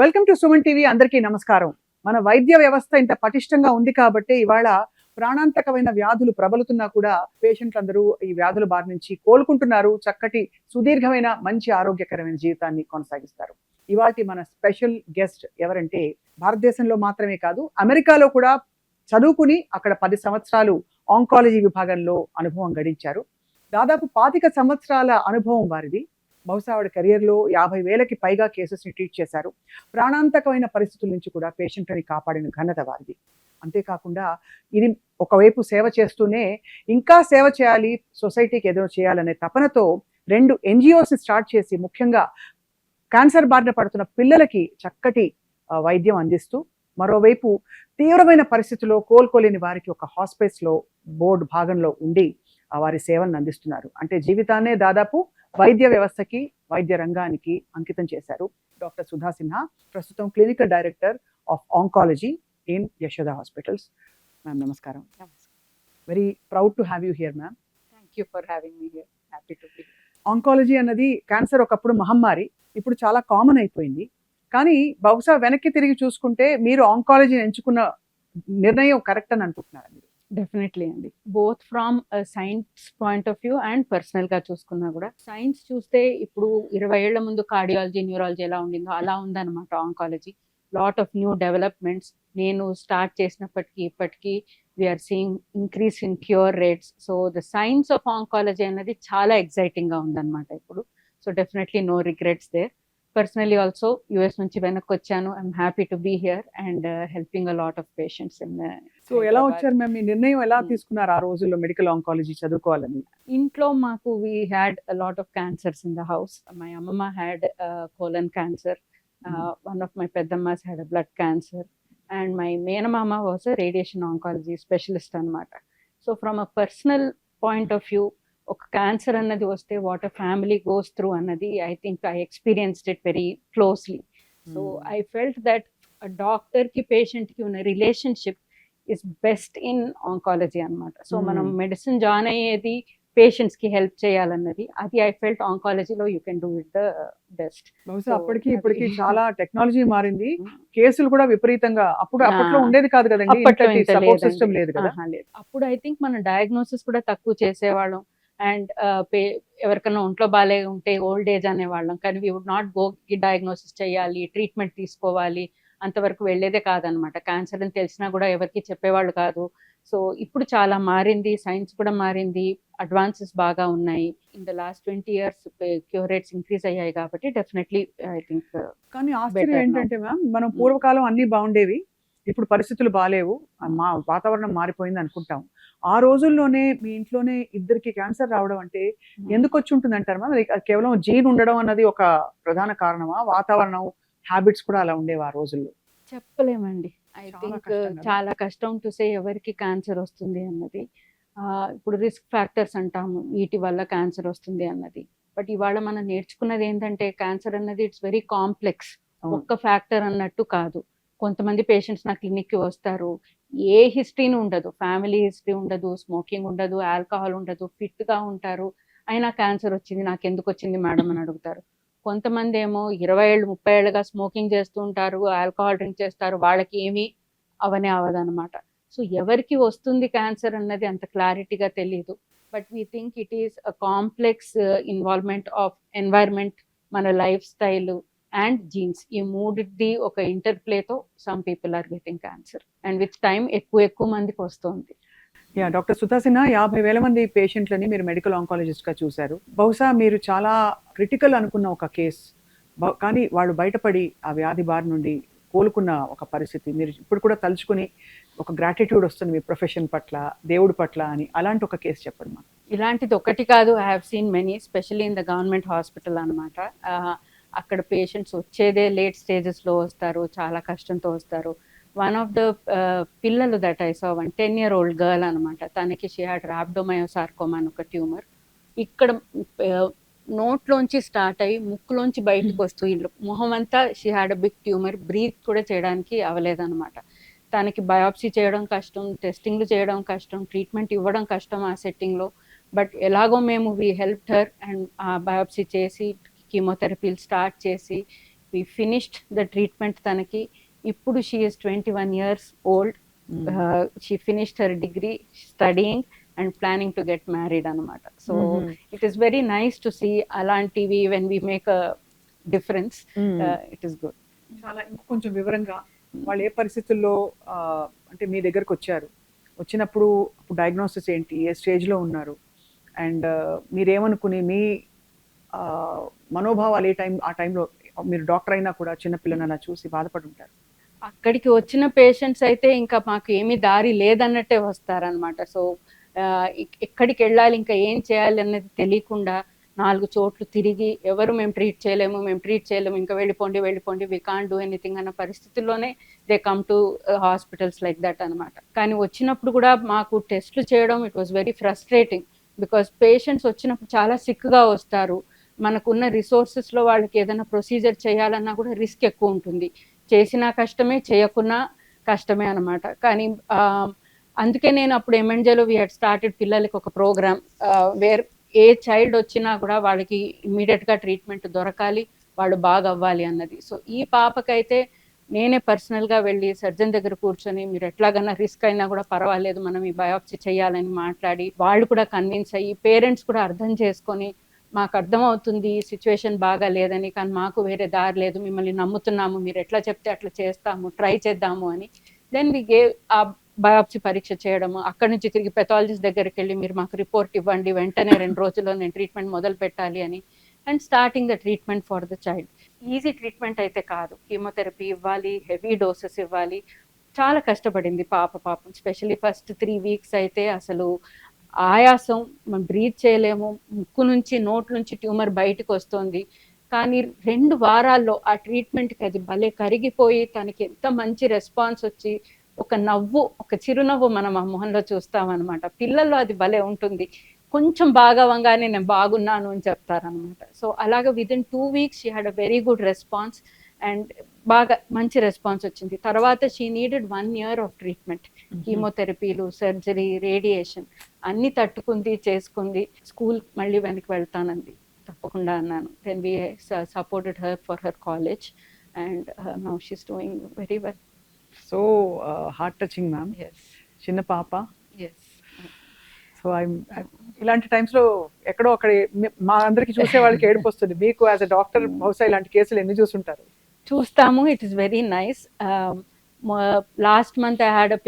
Welcome to Suman TV. అందరికీ నమస్కారం. మన వైద్య వ్యవస్థ ఇంత పటిష్టంగా ఉంది కాబట్టి ఇవాళ ప్రాణాంతకమైన వ్యాధులు ప్రబలుతున్నా కూడా పేషెంట్లందరూ ఈ వ్యాధుల బారి నుంచి కోలుకుంటున్నారు. చక్కటి సుదీర్ఘమైన మంచి ఆరోగ్యకరమైన జీవితాన్ని కొనసాగిస్తారు. ఇవాల్టి మన స్పెషల్ గెస్ట్ ఎవరంటే భారతదేశంలో మాత్రమే కాదు, అమెరికాలో కూడా చదువుకుని అక్కడ 10 సంవత్సరాలు ఆంకాలజీ విభాగంలో అనుభవం గడించారు. దాదాపు 25 సంవత్సరాల అనుభవం వారిది. బహుశా ఆవిడ కెరియర్లో 50,000కి పైగా కేసెస్ని ట్రీట్ చేశారు. ప్రాణాంతకమైన పరిస్థితుల నుంచి కూడా పేషెంట్ని కాపాడిన ఘనత వారిది. అంతేకాకుండా ఇది ఒకవైపు సేవ చేస్తూనే ఇంకా సేవ చేయాలి, సొసైటీకి ఏదో చేయాలనే తపనతో 2 NGOస్ని స్టార్ట్ చేసి ముఖ్యంగా క్యాన్సర్ బారిన పడుతున్న పిల్లలకి చక్కటి వైద్యం అందిస్తూ, మరోవైపు తీవ్రమైన పరిస్థితుల్లో కోలుకోలేని వారికి ఒక హాస్పిటల్స్లో బోర్డు భాగంలో ఉండి వారి సేవలను అందిస్తున్నారు. అంటే జీవితాన్నే దాదాపు వైద్య వ్యవస్థకి, వైద్య రంగానికి అంకితం చేశారు. డాక్టర్ సుధా సిన్హా ప్రస్తుతం clinical director of oncology in Yashoda hospitals. Ma'am నమస్కారం. Very proud to have you here ma'am. Thank you for having me here. Happy to be. Oncology అన్నది క్యాన్సర్ ఒకప్పుడు మహమ్మారి, ఇప్పుడు చాలా కామన్ అయిపోయింది. కానీ బహుశా వెనక్కి తిరిగి చూసుకుంటే మీరు ఆంకాలజీని ఎంచుకున్న నిర్ణయం కరెక్ట్ అని అనుకుంటున్నారా మీరు? డెఫినెట్లీ అండి. Both from science point of view and పర్సనల్గా చూసుకున్నా కూడా, సైన్స్ చూస్తే ఇప్పుడు 20 ఏళ్ల ముందు కార్డియాలజీ, న్యూరాలజీ ఎలా ఉండిందో అలా ఉందన్నమాట oncology. Lot of new developments. నేను స్టార్ట్ చేసినప్పటికీ ఇప్పటికీ we're seeing increase in cure rates. So the science of oncology అనేది చాలా ఎక్సైటింగ్గా ఉందన్నమాట ఇప్పుడు. So definitely no regrets there. Personally also US నుంచి వెనక్కి వచ్చాను. I'm happy to be here and helping a lot of patients in. So ఎలా వచ్చారు మ్యామ్? మీ నిర్ణయం ఎలా తీసుకున్నారు ఆ రోజుల్లో మెడికల్ ఆంకాలజీ చదువుకోవాలని? ఇంట్లో మాకు we had a lot of cancers in the house. My అమ్మమ్మ had colon cancer. One of my పెద్దమ్మాస్ had a blood cancer and my మేనమామ was a radiation oncology specialist అనమాట. So from a personal point of view, ఒక cancer అన్నది వస్తే what a family goes through అన్నది I think I experienced it very closely. So I felt that డాక్టర్కి పేషెంట్కి ఉన్న relationship is best in oncology అనమాట. So మనం మెడిసిన్ జాయిన్ అయ్యేది పేషెంట్స్కి హెల్ప్ చేయాలన్నది, అది ఐ ఫెల్ట్ ఆంకాలజీలో you can do it the best. బహుశా అప్పటికి ఇప్పటికి చాలా టెక్నాలజీ మారింది. కేసులు కూడా విపరీతంగా అప్పట్లో ఉండేది కాదు కదండి, సపోర్ట్ సిస్టమ్ లేదు కదా. అప్పుడు ఐ థింక్ మనం డయాగ్నోసిస్ కూడా తక్కువ చేసేవాళ్ళం అండ్ ఎవరికైనా ఒంట్లో బాగాలే ఉంటే ఓల్డ్ ఏజ్ అనేవాళ్ళం. కానీ we would not go diagnosis చేయాలి, ట్రీట్మెంట్ తీసుకోవాలి, అంతవరకు వెళ్ళేదే కాదనమాట. క్యాన్సర్ అని తెలిసినా కూడా ఎవరికి చెప్పేవాళ్ళు కాదు. సో ఇప్పుడు చాలా మారింది, సైన్స్ కూడా మారింది, అడ్వాన్సెస్ బాగా ఉన్నాయి. In the last 20 years cure rates increase అయ్యాయి కాబట్టి డెఫినెట్లీ ఐ థింక్. కానీ ఆశ్చర్యం ఏంటంటే మ్యామ్, మనం పూర్వకాలం అన్ని బాగుండేవి, ఇప్పుడు పరిస్థితులు బాగాలేవు, మా వాతావరణం మారిపోయింది అనుకుంటాం. ఆ రోజుల్లోనే మీ ఇంట్లోనే ఇద్దరికి క్యాన్సర్ రావడం అంటే ఎందుకు వచ్చి ఉంటుంది అంటారు మ్యామ్? కేవలం జీన్ ఉండడం అన్నది ఒక ప్రధాన కారణమా? వాతావరణం, హ్యాబిట్స్ కూడా అలా ఉండేవి ఆ రోజుల్లో? చెప్పలేమండి. ఐ థింక్ చాలా కష్టం టు సే ఎవరికి క్యాన్సర్ వస్తుంది అన్నది. ఇప్పుడు రిస్క్ ఫ్యాక్టర్స్ అంటాము, వీటి వల్ల క్యాన్సర్ వస్తుంది అన్నది. బట్ ఇవాళ మనం నేర్చుకున్నది ఏంటంటే క్యాన్సర్ అన్నది ఇట్స్ వెరీ కాంప్లెక్స్. ఒక్క ఫ్యాక్టర్ అన్నట్టు కాదు. కొంతమంది పేషెంట్స్ నా క్లినిక్కి వస్తారు, ఏ హిస్టరీని ఉండదు, ఫ్యామిలీ హిస్టరీ ఉండదు, స్మోకింగ్ ఉండదు, ఆల్కహాల్ ఉండదు, ఫిట్గా ఉంటారు, అయినా క్యాన్సర్ వచ్చింది, నాకు ఎందుకు వచ్చింది మేడం అని అడుగుతారు. కొంతమంది ఏమో 20 ఏళ్ళు 30 ఏళ్ళుగా స్మోకింగ్ చేస్తూ ఉంటారు, ఆల్కహాల్ డ్రింక్ చేస్తారు, వాళ్ళకి ఏమీ అవనే అవదనమాట. సో ఎవరికి వస్తుంది క్యాన్సర్ అన్నది అంత క్లారిటీగా తెలియదు. But we think it is a complex involvement of environment, మన లైఫ్ స్టైల్ అండ్ జీన్స్. ఈ మూడిది ఒక ఇంటర్ప్లేతో some people are getting cancer and with time ఎక్కువ మందికి వస్తుంది. డాక్టర్ సుధా సిన్హా, 50,000 మంది పేషెంట్లని మీరు మెడికల్ ఆంకాలజిస్ట్గా చూశారు. బహుశా మీరు చాలా క్రిటికల్ అనుకున్న ఒక కేస్, కానీ వాళ్ళు బయటపడి ఆ వ్యాధి బారి నుండి కోలుకున్న ఒక పరిస్థితి మీరు ఇప్పుడు కూడా తలుచుకుని ఒక గ్రాటిట్యూడ్ వస్తుంది మీ ప్రొఫెషన్ పట్ల, దేవుడి పట్ల అని. అలాంటి ఒక కేసు చెప్పండి మాకు. ఇలాంటిది ఒకటి కాదు, I have seen many, specially in the government hospital అనమాట. అక్కడ పేషెంట్స్ వచ్చేదే లేట్ స్టేజెస్లో వస్తారు, చాలా కష్టంతో వస్తారు. వన్ ఆఫ్ ద పిల్లలు that I saw, 10-year-old girl అనమాట. తనకి షీ హ్యాడ్ రాబ్డోమయోసార్కోమా అని ఒక ట్యూమర్. ఇక్కడ నోట్లోంచి స్టార్ట్ అయ్యి ముక్కులోంచి బయటకు వస్తూ మొహం అంతా she had a big tumour. Breathe కూడా చేయడానికి అవ్వలేదన్నమాట. తనకి బయాప్సీ చేయడం కష్టం, టెస్టింగ్లు చేయడం కష్టం, ట్రీట్మెంట్ ఇవ్వడం కష్టం ఆ సెట్టింగ్లో. బట్ ఎలాగో మేము వీ హెల్ప్డ్ హర్ అండ్ ఆ బయాప్సీ చేసి కీమోథెరపీలు స్టార్ట్ చేసి వి ఫినిష్డ్ ద ట్రీట్మెంట్ తనకి. ఇప్పుడు she is 21 years old. She finished her degree, studying and planning to get married అనమాట. So it is very nice to see అలాంటివి when we make a difference. It is good. చాలా ఇంకొంచెం వివరంగా వాళ్ళు ఏ పరిస్థితుల్లో అంటే మీ దగ్గరకు వచ్చారు, వచ్చినప్పుడు డయాగ్నోసిస్ ఏంటి, ఏ స్టేజ్లో ఉన్నారు, అండ్ మీరేమనుకుని మీ మనోభావాలు ఆ టైంలో మీరు డాక్టర్ అయినా కూడా చిన్నపిల్లని అలా చూసి బాధపడి ఉంటారు. అక్కడికి వచ్చిన పేషెంట్స్ అయితే ఇంకా మాకు ఏమీ దారి లేదన్నట్టే వస్తారనమాట. సో ఎక్కడికి వెళ్ళాలి, ఇంకా ఏం చేయాలి అనేది తెలియకుండా 4 చోట్లు తిరిగి ఎవరు మేము ట్రీట్ చేయలేము, ఇంకా వెళ్ళిపోండి వి కాంట్ డూ ఎనీథింగ్ అన్న పరిస్థితుల్లోనే they come to hospitals like that అనమాట. కానీ వచ్చినప్పుడు కూడా మాకు టెస్ట్లు చేయడం it was very frustrating, because patients వచ్చినప్పుడు చాలా సిక్గా వస్తారు. మనకున్న రిసోర్సెస్లో వాళ్ళకి ఏదైనా ప్రొసీజర్ చేయాలన్నా కూడా రిస్క్ ఎక్కువ ఉంటుంది. చేసినా కష్టమే, చేయకున్నా కష్టమే అనమాట. కానీ అందుకే నేను అప్పుడు ఎంఎన్జేలో వీ హ్యాడ్ స్టార్టెడ్ పిల్లలకి ఒక ప్రోగ్రామ్ వేర్ ఏ చైల్డ్ వచ్చినా కూడా వాళ్ళకి ఇమ్మీడియట్గా ట్రీట్మెంట్ దొరకాలి, వాళ్ళు బాగా అవ్వాలి అన్నది. సో ఈ పాపకైతే నేనే పర్సనల్గా వెళ్ళి సర్జన్ దగ్గర కూర్చొని మీరు ఎట్లాగన్నా రిస్క్ అయినా కూడా పర్వాలేదు, మనం ఈ బయాప్సీ చేయాలని మాట్లాడి వాళ్ళు కూడా కన్విన్స్ అయ్యి, పేరెంట్స్ కూడా అర్థం చేసుకొని మాకు అర్థమవుతుంది సిచ్యువేషన్ బాగా లేదని, కానీ మాకు వేరే దారి లేదు, మిమ్మల్ని నమ్ముతున్నాము, మీరు ఎట్లా చెప్తే అట్లా చేస్తాము, ట్రై చేద్దాము అని. దెన్ వి గేవ్ ఆ బయాప్సీ పరీక్ష చేయడము, అక్కడి నుంచి తిరిగి పెథాలజిస్ట్ దగ్గరికి వెళ్ళి మీరు మాకు రిపోర్ట్ ఇవ్వండి, వెంటనే 2 రోజుల్లో నేను ట్రీట్మెంట్ మొదలు పెట్టాలి అని. And starting the treatment for the child. Easy treatment అయితే కాదు, కీమోథెరపీ ఇవ్వాలి, హెవీ డోసెస్ ఇవ్వాలి. చాలా కష్టపడింది పాపం. స్పెషల్లీ ఫస్ట్ 3 weeks అయితే అసలు ఆయాసం, మనం బ్రీత్ చేయలేము, ముక్కు నుంచి నోట్ నుంచి ట్యూమర్ బయటకు వస్తుంది. కానీ 2 వారాల్లో ఆ ట్రీట్మెంట్కి అది భలే కరిగిపోయి తనకి ఎంత మంచి రెస్పాన్స్ వచ్చి ఒక చిరునవ్వు మనం ఆ మొహంలో చూస్తామన్నమాట. పిల్లల్లో అది భలే ఉంటుంది, కొంచెం బాగా అవ్వగానే నేను బాగున్నాను అని చెప్తారనమాట. సో అలాగే within 2 weeks she had a very good response and బాగా మంచి రెస్పాన్స్ వచ్చింది. తర్వాత she needed 1 year of treatment, కీమోథెరపీలు, సర్జరీ, రేడియేషన్ అన్ని తట్టుకుంది, చేసుకుంది. స్కూల్ మళ్ళీ వెనక్కి వెళ్తానంది, తప్పకుండా అన్నాను. Then we supported her for her college and now she's doing very well. So heart touching ma'am. చిన్న పాప. సో ఇలాంటి టైమ్స్లో ఎక్కడో అక్కడ మా అందరికి చూసే వాళ్ళకి ఏడుపు వస్తుంది. మీకు యాజ్ అ డాక్టర్ బహుశా ఇలాంటి కేసులు ఎన్ని చూస్తుంటారు? చూస్తాము. It is very nice. Last month I had a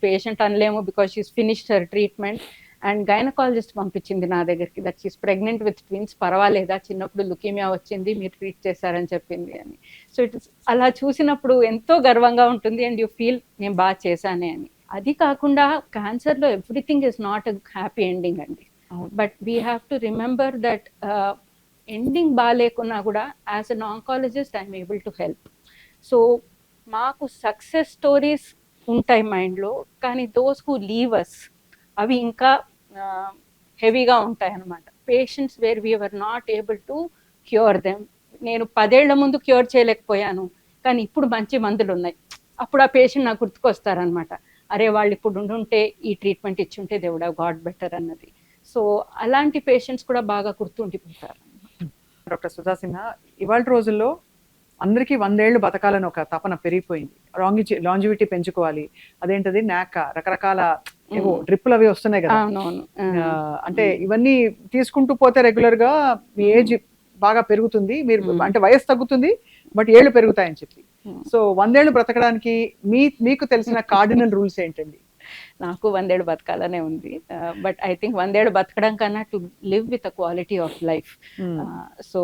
patient అనలేము because she's finished her treatment and gynecologist పంపించింది నా దగ్గరికి that she's pregnant with twins, పర్వాలేదా, చిన్నప్పుడు లుకీమియా వచ్చింది, మీరు ట్రీట్ చేశారని చెప్పింది అని. సో ఇట్ అలా చూసినప్పుడు ఎంతో గర్వంగా ఉంటుంది అండ్ యూ ఫీల్ నేను బాగా చేశానే అని. అది కాకుండా క్యాన్సర్లో everything is not a happy ending అండి. But we have to remember that ending బాగాలేకున్నా కూడా as an oncologist I'm able to help. So మాకు సక్సెస్ స్టోరీస్ ఉంటాయి మైండ్లో, కానీ దోస్ హూ లీవ్ అస్ అవి ఇంకా హెవీగా ఉంటాయి అన్నమాట. Patients where we were not able to cure them. నేను 10 ఏళ్ల ముందు క్యూర్ చేయలేకపోయాను, కానీ ఇప్పుడు మంచి మందులు ఉన్నాయి, అప్పుడు ఆ పేషెంట్ నాకు గుర్తుకొస్తారనమాట. అరే వాళ్ళు ఇప్పుడు ఉండుంటే ఈ ట్రీట్మెంట్ ఇచ్చుంటే they would have got better అన్నది. సో అలాంటి పేషెంట్స్ కూడా బాగా గుర్తుండిపోతారు. డాక్టర్ సుధా సిన్హా, ఇవాళ రోజుల్లో అందరికీ 100 ఏళ్ళు బతకాలని ఒక తపన పెరిగిపోయింది. లాంజివిటీ పెంచుకోవాలి, అదేంటది నాక రకరకాల ఏవో డ్రిప్పులు అవి వస్తున్నాయి కదా. అంటే ఇవన్నీ తీసుకుంటూ పోతే రెగ్యులర్ గా మీ ఏజ్ బాగా పెరుగుతుంది, మీరు అంటే వయసు తగ్గుతుంది బట్ ఏళ్ళు పెరుగుతాయని చెప్పి. సో 100 ఏళ్ళు బ్రతకడానికి మీకు తెలిసిన కార్డినల్ రూల్స్ ఏంటండి? నాకు 100 ఏళ్ళు బతకాలనే ఉంది, బట్ ఐ థింక్ 100 ఏళ్ళు బతకడం కన్నా to live with a quality of life. So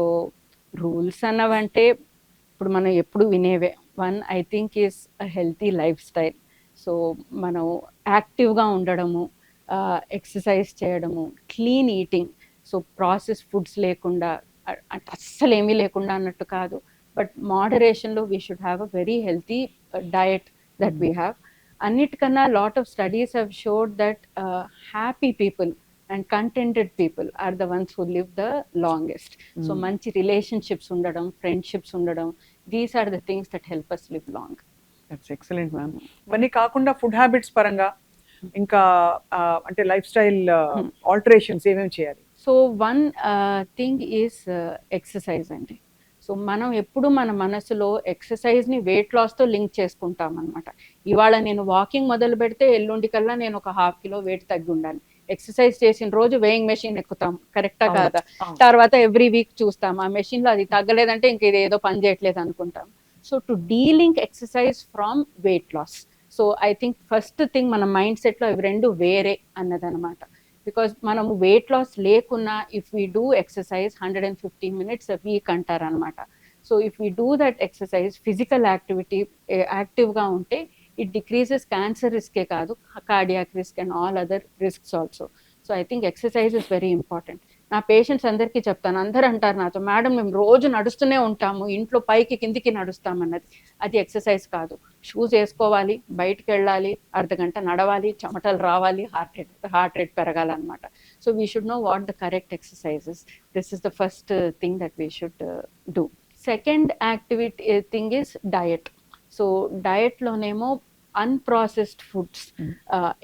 rules అన్నవంటే ఇప్పుడు మనం ఎప్పుడు వినేవే. 1 I think is a healthy life style. So మనం యాక్టివ్గా ఉండడము, ఎక్సర్సైజ్ చేయడము, clean eating. So processed foods లేకుండా, అంటే అస్సలు ఏమీ లేకుండా అన్నట్టు కాదు, బట్ మోడరేషన్లో we should have a very healthy diet that we have. అన్నిటికన్నా lot of studies have shown that happy people and contented people are the ones who live the longest. So మంచి రిలేషన్షిప్స్ ఉండడం, friendships ఉండడం, these are the things that help us live long. That's excellent ma'am. ఇవన్నీ కాకుండా food habits పరంగా ఇంకా అంటే life style alterations ఏమేమి చేయాలి? సో 1 థింగ్ ఈస్ ఎక్సర్సైజ్ అండి. సో మనం ఎప్పుడు మన మనసులో ఎక్సర్సైజ్ని వెయిట్ లాస్తో లింక్ చేసుకుంటాం అనమాట. ఇవాళ నేను వాకింగ్ మొదలు పెడితే ఎల్లుండి కల్లా నేను ఒక 1/2 కిలో వెయిట్ తగ్గి ఉండాలి. ఎక్సర్సైజ్ చేసిన రోజు వేయింగ్ మెషిన్ ఎక్కుతాం, కరెక్టా కాదా? తర్వాత ఎవ్రీ వీక్ చూస్తాం ఆ మెషిన్లో అది తగ్గలేదంటే ఇంక ఇది ఏదో పని చేయట్లేదు అనుకుంటాం. So to delink exercise from weight loss. So I think first thing మన మైండ్ సెట్లో ఇవి రెండు వేరే అన్నదనమాట. బికాజ్ మనము వెయిట్ లాస్ లేకున్నా if we do exercise 150 minutes a week అంటారనమాట. So if we do that exercise, physical activity యాక్టివ్గా ఉంటే ఇట్ డిక్రీజెస్ క్యాన్సర్ రిస్కే కాదు, cardiac risk and all other risks also. So I think exercise is very important. నా patients అందరికీ చెప్తాను, అందరూ అంటారు నాతో, మేడం మేము రోజు నడుస్తూనే ఉంటాము, ఇంట్లో పైకి కిందికి నడుస్తామన్నది. అది ఎక్సర్సైజ్ కాదు. షూస్ వేసుకోవాలి, బయటికి వెళ్ళాలి, అర్ధగంట నడవాలి, చెమటలు రావాలి, హార్ట్ రేట్ పెరగాలన్నమాట. So we should know what the correct exercises. This is the first thing that we should do. Second activity thing is diet. So డయట్లోనేమో అన్ప్రాసెస్డ్ ఫుడ్స్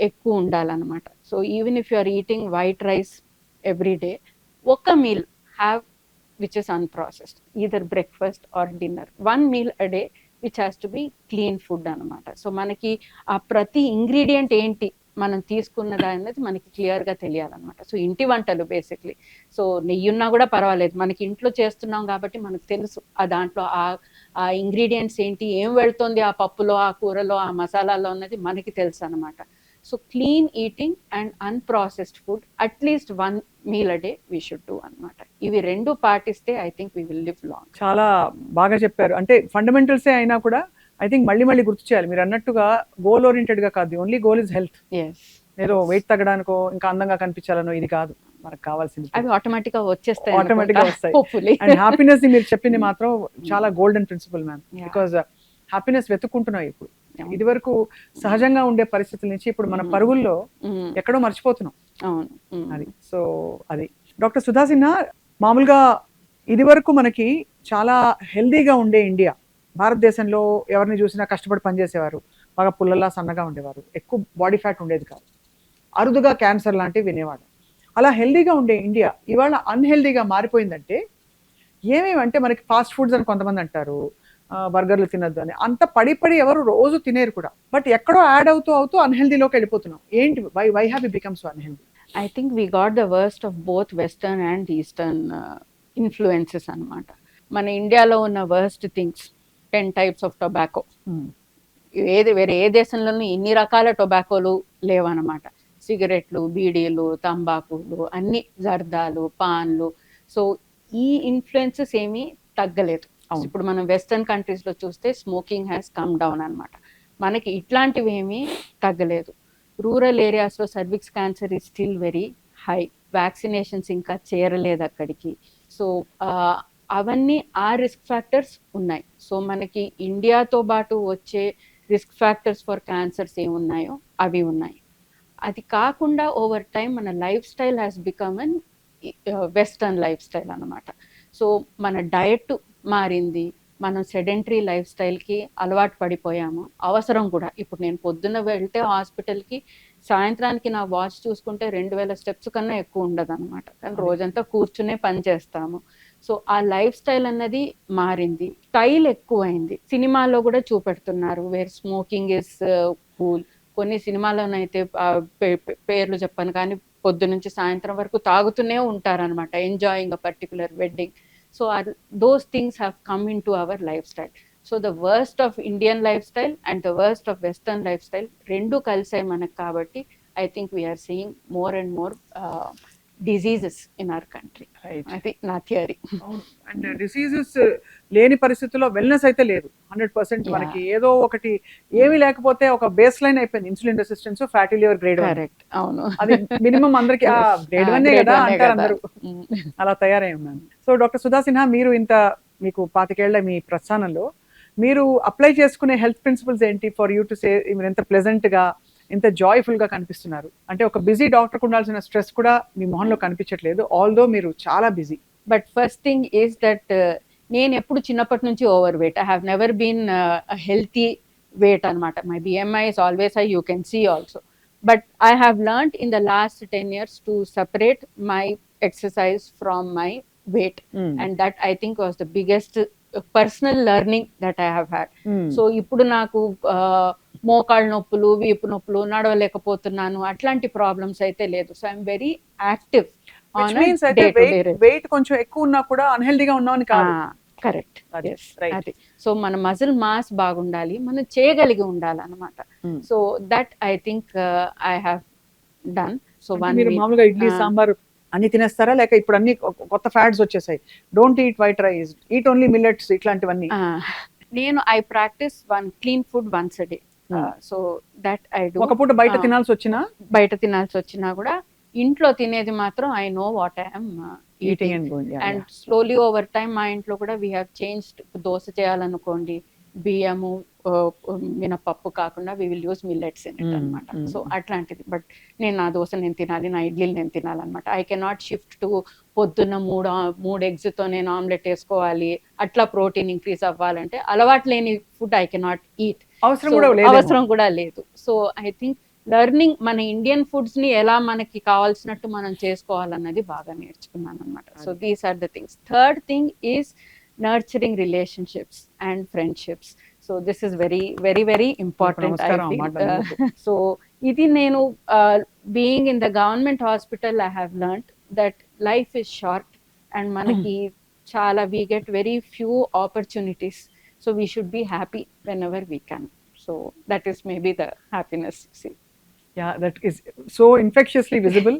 ఎక్కువ ఉండాలన్నమాట. So even if you are eating white rice every day, ఒక meal have which is unprocessed, either breakfast or dinner. 1 meal a day which has to be clean food అనమాట. సో మనకి ఆ ప్రతి ingredient ఏంటి మనం తీసుకున్నదా అనేది మనకి క్లియర్గా తెలియాలన్నమాట. సో ఇంటి వంటలు బేసిక్లీ, సో నెయ్యి ఉన్నా కూడా పర్వాలేదు, మనకి ఇంట్లో చేస్తున్నాం కాబట్టి మనకు తెలుసు ఆ దాంట్లో ఆ ఇంగ్రీడియంట్స్ ఏంటి, ఏం వెళ్తుంది ఆ పప్పులో, ఆ కూరలో, ఆ మసాలాలో అన్నది మనకి తెలుసు అనమాట. So clean eating and unprocessed food at least 1 meal a day we should do అనమాట. ఇవి రెండు పాటిస్తే I think we will live long. చాలా బాగా చెప్పారు. అంటే ఫండమెంటల్సే అయినా కూడా ఐ థింక్ మళ్ళీ గుర్తు చేయాలి. మీరు అన్నట్టుగా గోల్ ఓరియంటెడ్ గా కాదు, ఓన్లీ గోల్ ఇస్ హెల్త్. ఏదో వెయిట్ తగ్గడానికో ఇంకా అందంగా కనిపించాలనో ఇది కాదు మనకు కావాల్సింది. అవి ఆటోమేటిక్ గా వచ్చేస్తాయి, అండ్ హ్యాపీనెస్ మీరు చెప్పింది మాత్రం చాలా golden principle ma'am. Because happiness వెతుక్కుంటున్నాం ఇప్పుడు. ఇది వరకు సహజంగా ఉండే పరిస్థితుల నుంచి ఇప్పుడు మన పరుగుల్లో ఎక్కడో మర్చిపోతున్నాం. అది సో అది డాక్టర్ సుధా సిన్హా, మామూలుగా ఇది వరకు మనకి చాలా హెల్దీగా ఉండే ఇండియా, భారతదేశంలో ఎవరిని చూసినా కష్టపడి పనిచేసేవారు, బాగా పుల్లలా సన్నగా ఉండేవారు, ఎక్కువ బాడీ ఫ్యాట్ ఉండేది కాదు, అరుదుగా క్యాన్సర్ లాంటివి వినేవాడు. అలా హెల్దీగా ఉండే ఇండియా ఇవాళ అన్హెల్దీగా మారిపోయిందంటే ఏమేమంటే, మనకి ఫాస్ట్ ఫుడ్స్ అని కొంతమంది అంటారు, బర్గర్లు తినద్దు అని, అంత పడి ఎవరు రోజు తినేరు కూడా, బట్ ఎక్కడో యాడ్ అవుతూ అన్హెల్దీలోకి వెళ్ళిపోతున్నాం. ఏంటి, why have you become so unhealthy? I think we got the worst of both western and eastern influences అనమాట. మన ఇండియాలో ఉన్న worst things 10 types of tobacco. వేరే ఏ దేశంలోనూ ఇన్ని రకాల టొబాకోలు లేవన్నమాట. సిగరెట్లు, బీడీలు, తంబాకులు, అన్ని జర్దాలు, పాన్లు. సో ఈ ఇన్ఫ్లుయెన్సెస్ ఏమీ తగ్గలేదు. ఇప్పుడు మనం వెస్టర్న్ కంట్రీస్లో చూస్తే స్మోకింగ్ హ్యాస్ కమ్ డౌన్ అనమాట. మనకి ఇట్లాంటివి ఏమీ తగ్గలేదు. రూరల్ ఏరియాస్లో cervix cancer is still very high, vaccinations ఇంకా చేరలేదు అక్కడికి. సో అవన్నీ ఆ రిస్క్ ఫ్యాక్టర్స్ ఉన్నాయి. సో మనకి ఇండియాతో పాటు వచ్చే రిస్క్ ఫ్యాక్టర్స్ ఫర్ క్యాన్సర్స్ ఏమున్నాయో అవి ఉన్నాయి. అది కాకుండా ఓవర్ టైం మన life style has become an western life style అనమాట. సో మన డయట్ మారింది, మనం సెడెంటరీ లైఫ్ స్టైల్కి అలవాటు పడిపోయాము. అవసరం కూడా. ఇప్పుడు నేను పొద్దున్న వెళ్తే హాస్పిటల్కి, సాయంత్రానికి నా వాచ్ చూసుకుంటే 2000 steps కన్నా ఎక్కువ ఉండదు అనమాట. కానీ రోజంతా కూర్చునే పని చేస్తాము. సో ఆ లైఫ్ స్టైల్ అన్నది మారింది, స్టైల్ ఎక్కువైంది. సినిమాల్లో కూడా చూపెడుతున్నారు వేర్ స్మోకింగ్ ఇస్ కూల్. కొన్ని సినిమాలోనైతే పేర్లు చెప్పను కానీ పొద్దు నుంచి సాయంత్రం వరకు తాగుతూనే ఉంటారనమాట, enjoying a particular wedding. So those things have come into our lifestyle. So the worst of Indian lifestyle and the worst of Western lifestyle rendu kalsai manaku kabatti I think we are seeing more and more diseases in our country. Right. I think na theory. And diseases లేని పరిస్థితుల్లో wellness అయితే లేదు 100%. మనకి ఏదో ఒకటి ఏమీ లేకపోతే ఒక బేస్ లైన్ అయిపోయింది, insulin resistance, fatty liver grade 1. Correct, అవును. అది మినిమం అందరికి గ్రేడ్ 1 కదా అంటారు అందరూ, అలా తయారై ఉన్నాను. సో డాక్టర్ సుధా సిన్హా, మీరు మీకు 25 ఏళ్ల మీ ప్రస్థానంలో మీరు అప్లై చేసుకునే హెల్త్ ప్రిన్సిపల్స్ ఏంటి ఫర్ యూ టు సే మీరు ఎంత ప్లెజెంట్ గా, ఎంత జాయ్ఫుల్ గా కనిపిస్తున్నారు? అంటే ఒక బిజీ డాక్టర్కి ఉండాల్సిన స్ట్రెస్ కూడా మీ మొహంలో కనిపించట్లేదు, ఆల్దో మీరు చాలా busy. But first thing is that నేను ఎప్పుడు చిన్నప్పటి నుంచి over weight. I have never been healthy weight అనమాట. My BMI is always high, you can see also. But I have learned in the last 10 years to separate my exercise from my weight. And that I think was the biggest personal learning that I have had. So ఇప్పుడు నాకు మోకాళ్ళ నొప్పులు, వీపు నొప్పులు, నడవలేకపోతున్నాను, అట్లాంటి problems అయితే లేదు. So I'm very active. Weight కొంచెం ఎక్కువ ఉన్నా కూడా అన్హెల్దీగా ఉన్నామని కాదు. కరెక్ట్. అది సో మన మజిల్ మాస్ బాగుండాలి, మనం చేయగలిగి ఉండాలి అనమాట. So that I think I have done. So మీరు మామూలుగా ఇడ్లీ సాంబార్ అన్ని తినేస్తారా, లేక ఇప్పుడు అన్ని కొత్త ఫ్యాట్స్ వచ్చేసాయి, don't eat white rice, eat only millets ఇట్లాంటివన్నీ? నేను I practise one clean food once a day. So that I do. ఒక పూట బయట తినాల్సి వచ్చినా కూడా ఇంట్లో తినేది మాత్రం I know what I'm eating. And slowly over time మా ఇంట్లో కూడా వీ హ్యావ్ చేంజ్డ్. దోశ చేయాలనుకోండి, బియ్యము మినపప్పు కాకుండా we will use millets in it అనమాట. సో అట్లాంటిది. బట్ నేను నా దోశ నేను తినాలి, నా ఇడ్లీలు నేను తినాలన్నమాట. ఐ కెనాట్ షిఫ్ట్ టు పొద్దున్న మూడు ఎగ్స్తో నేను ఆమ్లెట్ వేసుకోవాలి, అట్లా ప్రోటీన్ ఇంక్రీజ్ అవ్వాలంటే అలవాటు లేని ఫుడ్ ఐ కెనాట్ ఈట్. అవసరం కూడా లేదు. సో ఐ థింక్ లెర్నింగ్ మన ఇండియన్ ఫుడ్స్ ని ఎలా మనకి కావాల్సినట్టు మనం చేసుకోవాలన్నది బాగా నేర్చుకున్నాను అనమాట. So these are the things. Third thing is nurturing relationships and friendships. So this is very very very important, I think. So idi nenu being in the government hospital I have learned that life is short and manaki chala we get very few opportunities, so we should be happy whenever we can. So that is maybe the happiness, see. Yeah, that is so infectiously visible.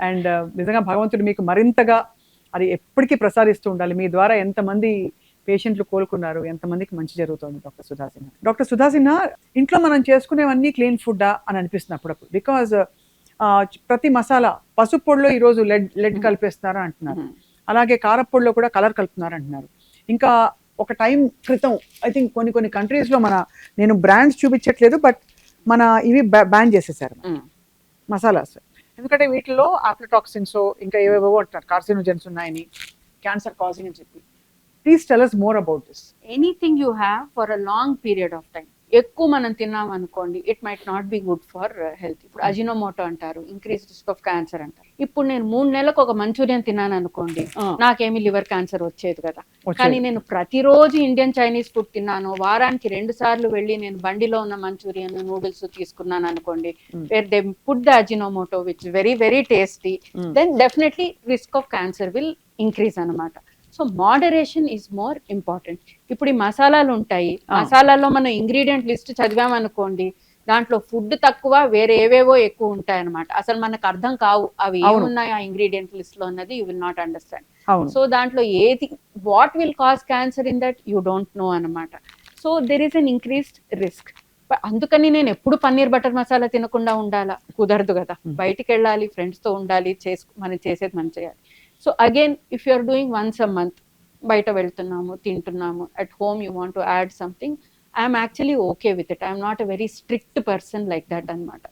And నిజంగా భగవంతుడు మీకు మరింతగా అది ఎప్పటికీ ప్రసారిస్తూ ఉండాలి. మీ ద్వారా ఎంతమంది పేషెంట్లు కోలుకున్నారు, ఎంతమందికి మంచి జరుగుతుంది. డాక్టర్ సుధా సిన్హా, ఇంట్లో మనం చేసుకునేవన్నీ క్లీన్ ఫుడ్డా అని అనిపిస్తుంది అప్పుడప్పుడు. బికాజ్ ప్రతి మసాలా, పసుపు పొడిలో ఈరోజు లెడ్ కలిపేస్తున్నారు అంటున్నారు, అలాగే కారపొడిలో కూడా కలర్ కలుపుతున్నారు అంటున్నారు. ఇంకా ఒక టైం క్రితం ఐ థింక్ కొన్ని కంట్రీస్లో నేను బ్రాండ్స్ చూపించట్లేదు, బట్ మన ఇవి బ్యాన్ చేసేసారు మసాలాస్. ఎందుకంటే వీటిలో ఆఫ్లటాక్సిన్స్ ఇంకా ఏవేవో అంటారు, కార్సినోజెన్స్ ఉన్నాయని, క్యాన్సర్ కాజింగ్ అని చెప్పి. Please tell us more about this. Anything you have for a long period of time, ఎక్కువ మనం తిన్నాం అనుకోండి, it might not be good for health. ఇప్పుడు అజినోమోటో అంటారు, ఇంక్రీజ్ రిస్క్ ఆఫ్ క్యాన్సర్ అంటారు. ఇప్పుడు నేను 3 నెలలకు ఒక మంచూరియన్ తిన్నాను అనుకోండి, నాకేమీ లివర్ క్యాన్సర్ వచ్చేది కదా. కానీ నేను ప్రతిరోజు ఇండియన్ చైనీస్ ఫుడ్ తిన్నాను, వారానికి 2 సార్లు వెళ్ళి నేను బండిలో ఉన్న మంచూరియన్ నూడిల్స్ తీసుకున్నాను అనుకోండి, where they put the Ajinomoto which very very tasty, then definitely risk of cancer will increase అనమాట. So moderation is more important. ఇప్పుడు ఈ మసాలాలు ఉంటాయి, మసాలాల్లో మనం ఇంగ్రీడియంట్ లిస్ట్ చదివామనుకోండి, దాంట్లో ఫుడ్ తక్కువ, వేరే ఏవేవో ఎక్కువ ఉంటాయి అనమాట. అసలు మనకు అర్థం కావు అవి ఏమున్నాయి ఆ ఇంగ్రీడియంట్ లిస్ట్ లో అన్నది you will not understand. So దాంట్లో ఏది what will cause cancer in that you don't know అనమాట. So there is an increased risk. అందుకని నేను ఎప్పుడు పన్నీర్ బటర్ మసాలా తినకుండా ఉండాలా, కుదరదు కదా. బయటికి వెళ్ళాలి, ఫ్రెండ్స్తో ఉండాలి, మనం చేసేది మనం చేయాలి. So again if you are doing once a month, బయట వెళ్తున్నాము, తింటున్నాము, at home you want to add something, I'm actually okay with it. I'm not a very strict person like that అనమాట.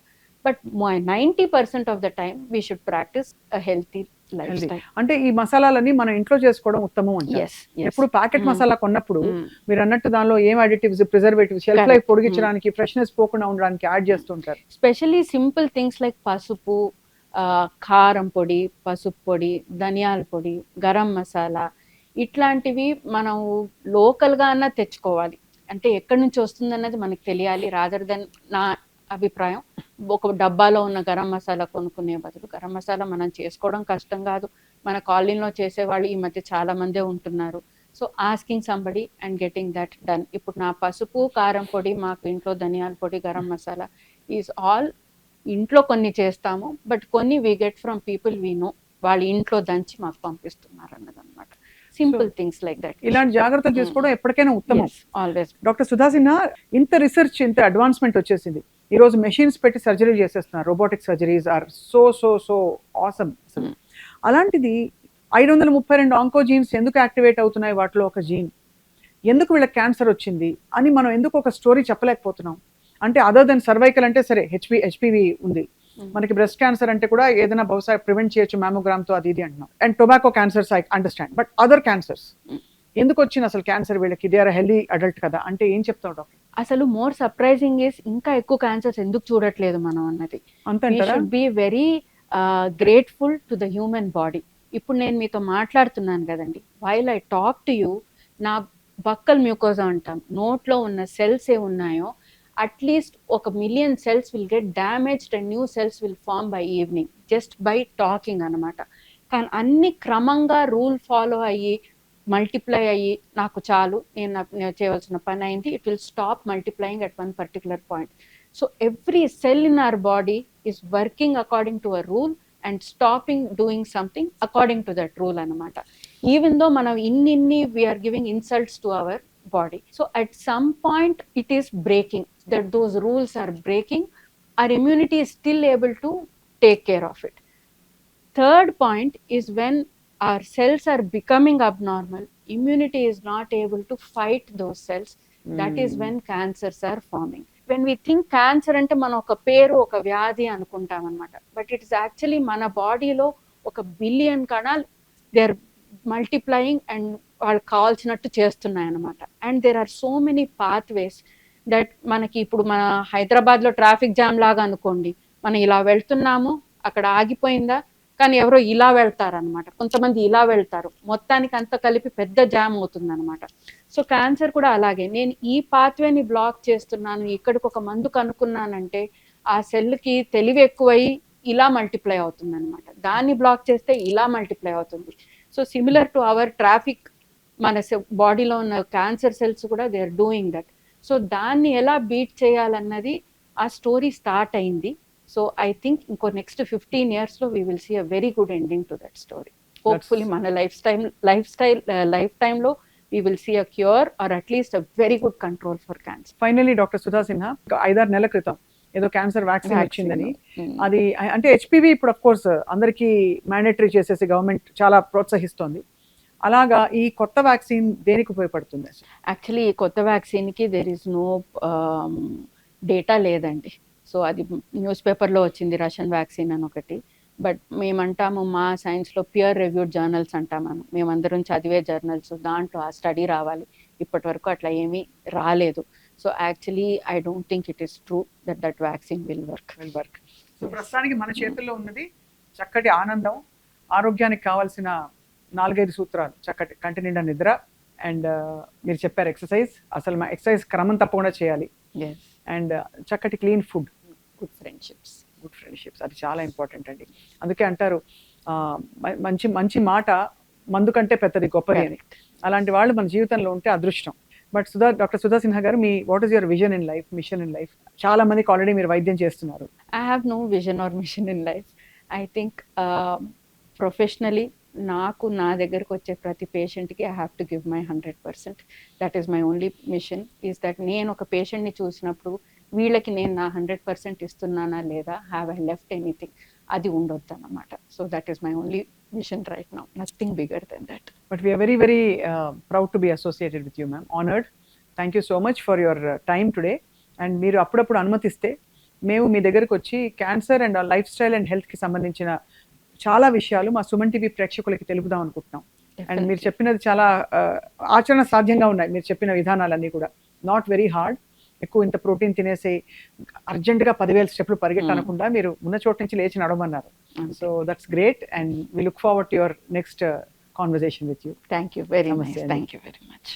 But 90% of the time we should practice a healthy life style. అంటే ఈ మసాలాలని మనం ఇంట్లో చేసుకోవడం ఉత్తమం అంటే. ఎప్పుడు packet masala కొన్నప్పుడు మీరు అన్నట్టు దానిలో ఏం అడిటివ్స్, ప్రిజర్వేటివ్స్, షెల్ఫ్ లైఫ్ పొడిగించడానికి, ఫ్రెష్నెస్ పోకుండా ఉండడానికి యాడ్ చేస్తుంటారు. స్పెషల్లీ సింపుల్ థింగ్స్ లైక్ పసుపు, కారం పొడి, పసుపు పొడి, ధనియాల పొడి, గరం మసాలా, ఇట్లాంటివి మనం లోకల్గా అన్నా తెచ్చుకోవాలి. అంటే ఎక్కడి నుంచి వస్తుంది అన్నది మనకు తెలియాలి. రాదర్ దెన్ నా అభిప్రాయం, ఒక డబ్బాలో ఉన్న గరం మసాలా కొనుక్కునే బదులు, గరం మసాలా మనం చేసుకోవడం కష్టం కాదు, మన కాలనీలో చేసేవాళ్ళు ఈ మధ్య చాలా మందే ఉంటున్నారు. So asking somebody and getting that done. ఇప్పుడు నా పసుపు, కారం పొడి, మాకు ఇంట్లో ధనియాల పొడి, గరం మసాలా ఈజ్ ఆల్ ఇంట్లో కొన్ని చేస్తాము, బట్ కొన్ని we get from people we know, వాళ్ళు ఇంట్లో దంచి మాకు పంపిస్తున్నారు అన్నది అనమాట. Simple things like that. ఇలాంటి జాగ్రత్తలు తీసుకోవడం ఎప్పటికైనా ఉత్తమం. ఆల్వేస్. డాక్టర్ సుధా సిన్హా, ఇంత రిసెర్చ్, ఇంత అడ్వాన్స్మెంట్ వచ్చేసింది. ఈ రోజు మెషిన్స్ పెట్టి సర్జరీ చేసేస్తున్నారు. Robotic surgeries are so so so awesome. అలాంటిది 532 ఆంకోజీన్స్ ఎందుకు యాక్టివేట్ అవుతున్నాయి, వాటిలో ఒక జీన్ ఎందుకు వీళ్ళకి క్యాన్సర్ వచ్చింది అని మనం ఎందుకు ఒక స్టోరీ చెప్పలేకపోతున్నాం? అంటే అదర్ దెన్ సర్వైకల్ అంటే సరే, హెచ్పివి ఉంది మనకి, బ్రెస్ట్ క్యాన్సర్ అంటే కూడా ఏదైనా బహుశా ప్రివెంట్ చేయొచ్చు మ్యామోగ్రామ్తో, అది ఇది అంటున్నాం. And tobacco cancers I understand, but other cancers ఎందుకు వచ్చింది అసలు క్యాన్సర్ వీళ్ళకి? దే ఆర్ హెల్దీ అడల్ట్ కదా, అంటే ఏం చెప్తావు డాక్టర్? అసలు మోర్ సర్ప్రైజింగ్ ఇస్ ఇంకా ఎక్కువ క్యాన్సర్స్ ఎందుకు చూడట్లేదు మనం అన్నది. అంతే. We should be very grateful to the human body. ఇప్పుడు నేను మీతో మాట్లాడుతున్నాను కదండి, while I talk to you, నా బక్కల్ మ్యూకోజా అంటాం, నోట్లో ఉన్న సెల్స్ ఏ ఉన్నాయో at least 1,000,000 cells will get damaged and new cells will form by evening just by talking అనమాట. కానీ అన్ని క్రమంగా రూల్ ఫాలో అయ్యి మల్టిప్లై అయ్యి నాకు చాలు, నేను చేయవలసిన పని అయింది, it will stop multiplying at one particular point. So every cell in our body is working according to a rule and stopping doing something according to that rule అనమాట. Even though మనం ఇన్ని we're giving insults to our body. So at some point it is breaking, that those rules are breaking, our immunity is still able to take care of it. Third point is when our cells are becoming abnormal, immunity is not able to fight those cells. That is when cancers are forming. When we think cancer ante మనం ఒక పేరు ఒక వ్యాధి అనుకుంటాం అనమాట, but it is actually మన బాడీలో 1,000,000,000 కణాలు దే ఆర్ మల్టిప్లయింగ్ అండ్ వాళ్ళకి కావాల్సినట్టు చేస్తున్నాయి అనమాట. And there are so many pathways that మనకి ఇప్పుడు మన హైదరాబాద్లో ట్రాఫిక్ జామ్ లాగా అనుకోండి, మనం ఇలా వెళ్తున్నాము, అక్కడ ఆగిపోయిందా, కానీ ఎవరో ఇలా వెళ్తారనమాట, కొంతమంది ఇలా వెళ్తారు, మొత్తానికి అంతా కలిపి పెద్ద జామ్ అవుతుంది అనమాట. సో క్యాన్సర్ కూడా అలాగే, నేను ఈ పాత్వేని బ్లాక్ చేస్తున్నాను, ఇక్కడికి ఒక మందు కనుక్కున్నానంటే ఆ సెల్కి తెలివి ఎక్కువై ఇలా మల్టిప్లై అవుతుంది అనమాట, దాన్ని బ్లాక్ చేస్తే ఇలా మల్టిప్లై అవుతుంది. So similar to our traffic, మన బాడీలో ఉన్న క్యాన్సర్ సెల్స్ కూడా they are doing that. So దాన్ని ఎలా బీట్ చేయాలన్నది ఆ స్టోరీ స్టార్ట్ అయింది. సో ఐ థింక్ ఇంకో next 15 years we will see a very good ending to that story. Hopefully మన లైఫ్ టైంలో we will see a cure or at least a very good control for cancer. Finally doctor Sudha Sinha, 5-6 నెలల క్రితం ఏదో cancer vaccine వచ్చిందని, అది అంటే HPV ఇప్పుడు of course అందరికీ మ్యాండేటరీ చేసేసి గవర్నమెంట్ చాలా ప్రోత్సహిస్తోంది. అలాగా ఈ కొత్త వ్యాక్సిన్ దేనికి ఉపయోగపడుతుంది? యాక్చువల్లీ ఈ కొత్త వ్యాక్సిన్కి దెర్ ఈస్ నో డేటా లేదండి. సో అది న్యూస్ పేపర్లో వచ్చింది రష్యన్ వ్యాక్సిన్ అని ఒకటి, బట్ మేమంటాము మా సైన్స్లో పియర్ రివ్యూడ్ జర్నల్స్ అంటాము, మేమందరం చదివే జర్నల్స్, దాంట్లో ఆ స్టడీ రావాలి. ఇప్పటి వరకు అట్లా ఏమీ రాలేదు. So actually I don't think it is true that that vaccine will work. So ప్రస్తుతానికి మన చేతుల్లో ఉన్నది చక్కటి ఆనందం, ఆరోగ్యానికి కావాల్సిన 4-5 సూత్రాలు, చక్కటి కంటి నిండా నిద్ర, అండ్ మీరు చెప్పారు ఎక్సర్సైజ్, అసలు మా ఎక్సర్సైజ్ క్రమం తప్పకుండా చేయాలి, అండ్ చక్కటి క్లీన్ ఫుడ్, గుడ్ ఫ్రెండ్షిప్స్, అది చాలా ఇంపార్టెంట్ అండి. అందుకే అంటారు మంచి మంచి మాట మందు కంటే పెద్దది గొప్పది అని. అలాంటి వాళ్ళు మన జీవితంలో ఉంటే అదృష్టం. బట్ డాక్టర్ సుధా సిన్హా గారు, మీ what is your vision in life, mission in life? చాలా మందికి ఆల్రెడీ మీరు వైద్యం చేస్తున్నారు. I have no vision or mission in life. I think professionally నాకు నా దగ్గరకు వచ్చే ప్రతి పేషెంట్కి I have to give my 100%. That is my only mission, is that నేను ఒక పేషెంట్ని చూసినప్పుడు వీళ్ళకి నేను నా 100% ఇస్తున్నానా లేదా, హ్యావ్ ఐ లెఫ్ట్ ఎనీథింగ్, అది ఉండొద్దు అన్నమాట. So that is my only mission right now, nothing bigger than that. But we're very very proud to be associated with you ma'am, honoured. Thank you so much for your time today. And మీరు అప్పుడప్పుడు అనుమతిస్తే మేము మీ దగ్గరకు వచ్చి cancer and life style and హెల్త్కి సంబంధించిన చాలా విషయాలు మా సుమన్ టీవీ ప్రేక్షకులకి తెలుపుదాం అనుకుంటున్నాం. అండ్ మీరు చెప్పినది చాలా ఆచరణ సాధ్యంగా ఉన్నాయి, మీరు చెప్పిన విధానాలన్నీ కూడా నాట్ వెరీ హార్డ్. ఎక్కువ ఇంత ప్రోటీన్ తినేసి అర్జెంటుగా 10,000 స్టెప్లు పరిగెట్టనకుండా మీరు ఉన్న చోటు నుంచి లేచి నడవమన్నారు. So that's great, and we look forward to your next conversation with you. Thank you very much. Thank you very much.